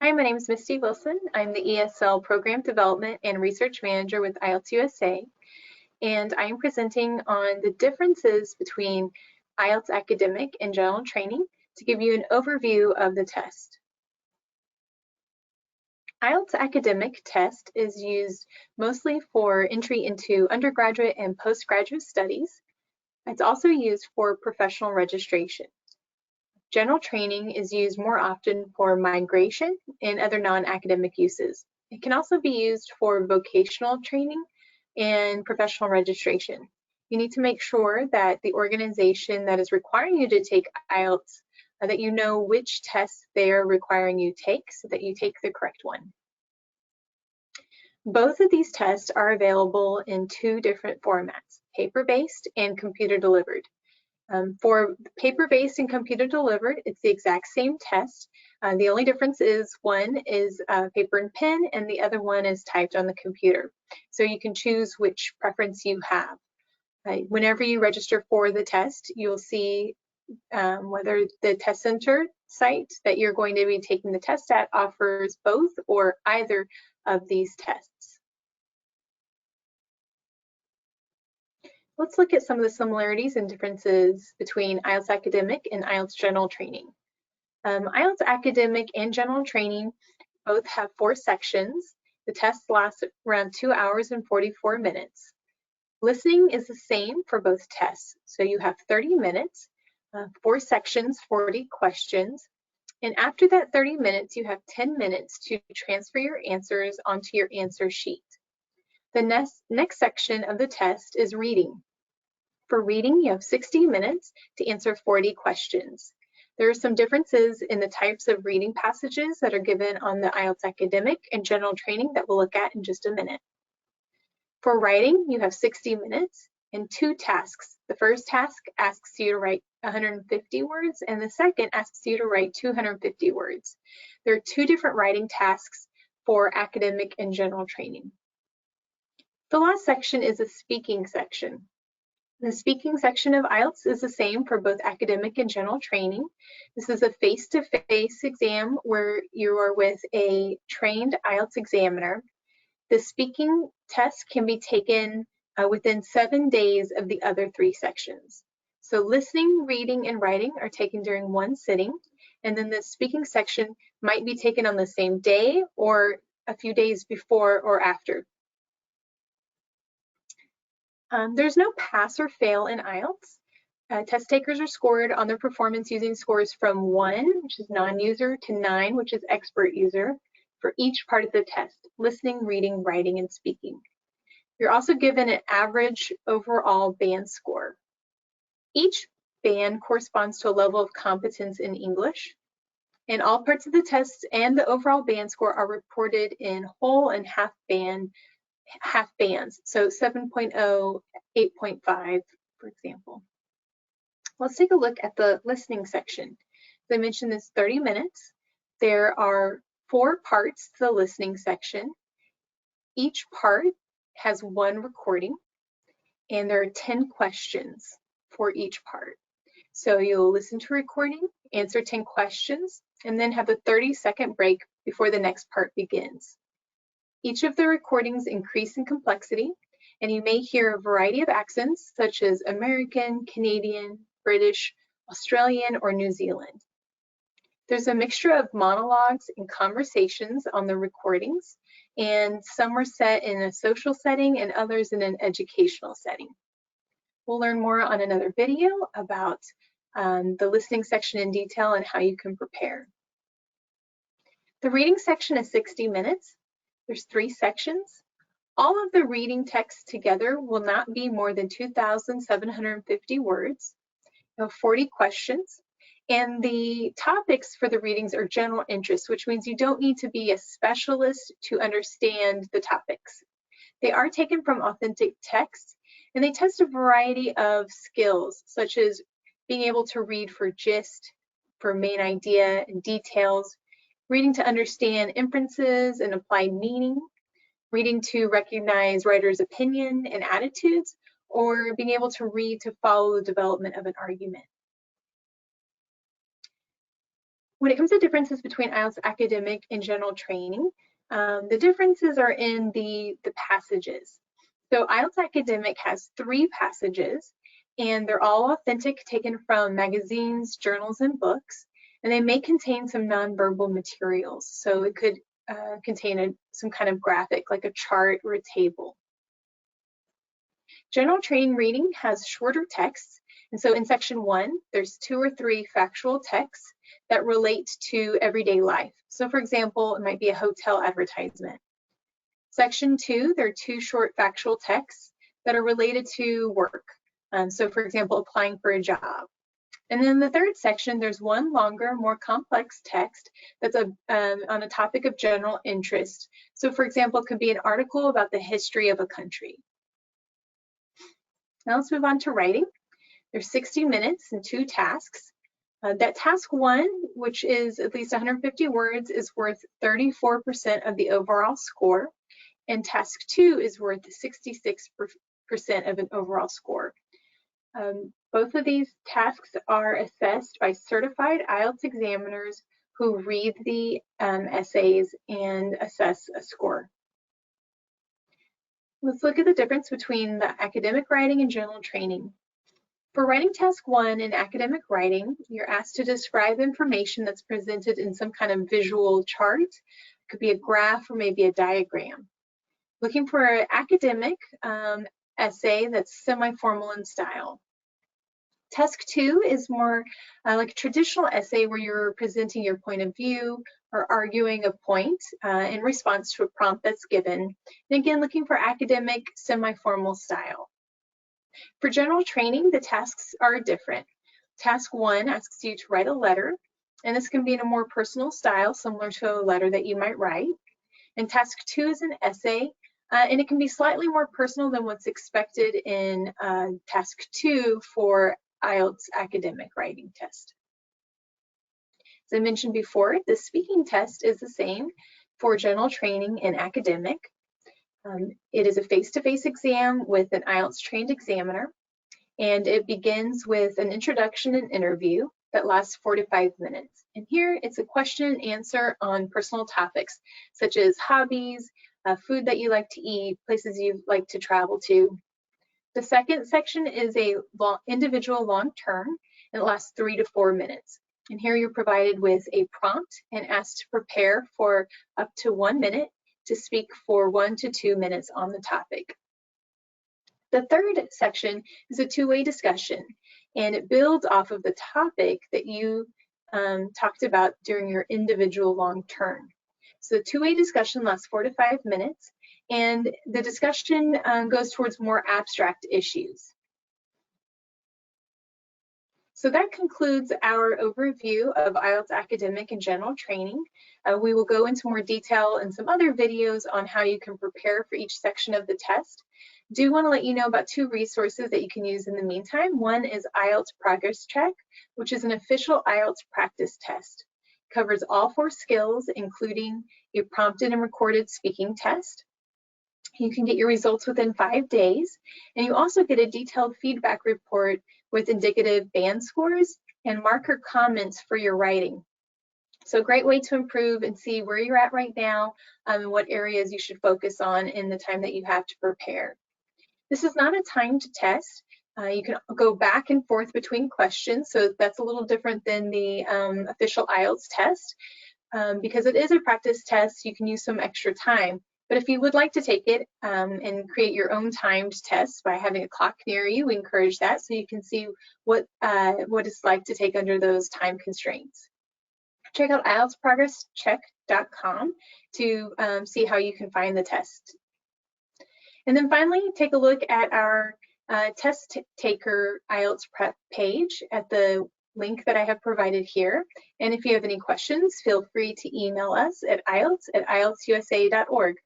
Hi, my name is Misty Wilson. I'm the ESL Program Development and Research Manager with IELTSUSA, and I am presenting on the differences between IELTS Academic and General Training to give you an overview of the test. IELTS Academic test is used mostly for entry into undergraduate and postgraduate studies. It's also used for professional registration. General training is used more often for migration and other non-academic uses. It can also be used for vocational training and professional registration. You need to make sure that the organization that is requiring you to take IELTS, that you know which tests they're requiring you take so that you take the correct one. Both of these tests are available in two different formats, paper-based and computer-delivered. For paper-based and computer-delivered, it's the exact same test. The only difference is one is paper and pen and the other one is typed on the computer. So you can choose which preference you have. Whenever you register for the test, you'll see whether the test center site that you're going to be taking the test at offers both or either of these tests. Let's look at some of the similarities and differences between IELTS Academic and IELTS General Training. IELTS Academic and General Training both have 4 sections. The test lasts around 2 hours and 44 minutes. Listening is the same for both tests. So you have 30 minutes, 4 sections, 40 questions. And after that 30 minutes, you have 10 minutes to transfer your answers onto your answer sheet. The next section of the test is reading. For reading, you have 60 minutes to answer 40 questions. There are some differences in the types of reading passages that are given on the IELTS Academic and General Training that we'll look at in just a minute. For writing, you have 60 minutes and 2 tasks. The first task asks you to write 150 words, and the second asks you to write 250 words. There are 2 different writing tasks for academic and general training. The last section is a speaking section. The speaking section of IELTS is the same for both academic and general training. This is a face-to-face exam where you are with a trained IELTS examiner. The speaking test can be taken within 7 days of the other 3 sections. So listening, reading, and writing are taken during one sitting, and then the speaking section might be taken on the same day or a few days before or after. There's no pass or fail in IELTS. Test takers are scored on their performance using scores from 1, which is non-user, to 9, which is expert user, for each part of the test: listening, reading, writing, and speaking. You're also given an average overall band score. Each band corresponds to a level of competence in English, and all parts of the test and the overall band score are reported in whole and half bands, so 7.0, 8.5, for example. Let's take a look at the listening section. As I mentioned, it's 30 minutes. There are 4 parts to the listening section. Each part has 1 recording, and there are 10 questions for each part. So you'll listen to a recording, answer 10 questions, and then have a 30-second break before the next part begins. Each of the recordings increase in complexity, and you may hear a variety of accents such as American, Canadian, British, Australian, or New Zealand. There's a mixture of monologues and conversations on the recordings, and some were set in a social setting and others in an educational setting. We'll learn more on another video about the listening section in detail and how you can prepare. The reading section is 60 minutes. There's 3 sections. All of the reading text together will not be more than 2,750 words. You have 40 questions, and the topics for the readings are general interest, which means you don't need to be a specialist to understand the topics. They are taken from authentic texts, and they test a variety of skills, such as being able to read for gist, for main idea and details, reading to understand inferences and applied meaning, reading to recognize writer's opinion and attitudes, or being able to read to follow the development of an argument. When it comes to differences between IELTS academic and general training, the differences are in the passages. So IELTS academic has 3 passages, and they're all authentic, taken from magazines, journals, and books, and they may contain some nonverbal materials. So it could contain some kind of graphic, like a chart or a table. General training reading has shorter texts, and so in section 1, there's 2 or 3 factual texts that relate to everyday life. So for example, it might be a hotel advertisement. Section 2, there are 2 short factual texts that are related to work. So for example, applying for a job. And then the 3rd section, there's 1 longer, more complex text that's on a topic of general interest. So for example, it could be an article about the history of a country. Now let's move on to writing. There's 60 minutes and 2 tasks. That task 1, which is at least 150 words, is worth 34% of the overall score, and task 2 is worth 66% of an overall score. Both of these tasks are assessed by certified IELTS examiners who read the essays and assess a score. Let's look at the difference between the academic writing and general training. For writing task 1 in academic writing, you're asked to describe information that's presented in some kind of visual chart. It could be a graph or maybe a diagram. Looking for an academic essay that's semi-formal in style. Task 2 is more like a traditional essay where you're presenting your point of view or arguing a point in response to a prompt that's given. And again, looking for academic semi-formal style. For general training, the tasks are different. Task 1 asks you to write a letter, and this can be in a more personal style, similar to a letter that you might write. And task 2 is an essay, and it can be slightly more personal than what's expected in task 2 for IELTS academic writing test. As I mentioned before, the speaking test is the same for general training and academic. It is a face-to-face exam with an IELTS trained examiner, and it begins with an introduction and interview that lasts 4 to 5 minutes. And here it's a question and answer on personal topics such as hobbies, food that you like to eat, places you like to travel to. The second section is a individual long term, and it lasts 3 to 4 minutes. And here you're provided with a prompt and asked to prepare for up to 1 minute to speak for 1 to 2 minutes on the topic. The third section is a two-way discussion, and it builds off of the topic that you talked about during your individual long term. So the two-way discussion lasts 4 to 5 minutes, and the discussion goes towards more abstract issues. So that concludes our overview of IELTS academic and general training. We will go into more detail in some other videos on how you can prepare for each section of the test. Do want to let you know about 2 resources that you can use in the meantime. One is IELTS Progress Check, which is an official IELTS practice test. It covers all 4 skills, including a prompted and recorded speaking test. You can get your results within 5 days, and you also get a detailed feedback report with indicative band scores and marker comments for your writing. So a great way to improve and see where you're at right now and what areas you should focus on in the time that you have to prepare. This is not a timed test. You can go back and forth between questions, so that's a little different than the official IELTS test. Because it is a practice test, you can use some extra time. But if you would like to take it and create your own timed test by having a clock near you, we encourage that so you can see what it's like to take under those time constraints. Check out IELTSProgressCheck.com to see how you can find the test. And then finally, take a look at our test taker IELTS prep page at the link that I have provided here. And if you have any questions, feel free to email us at IELTS@IELTSUSA.org.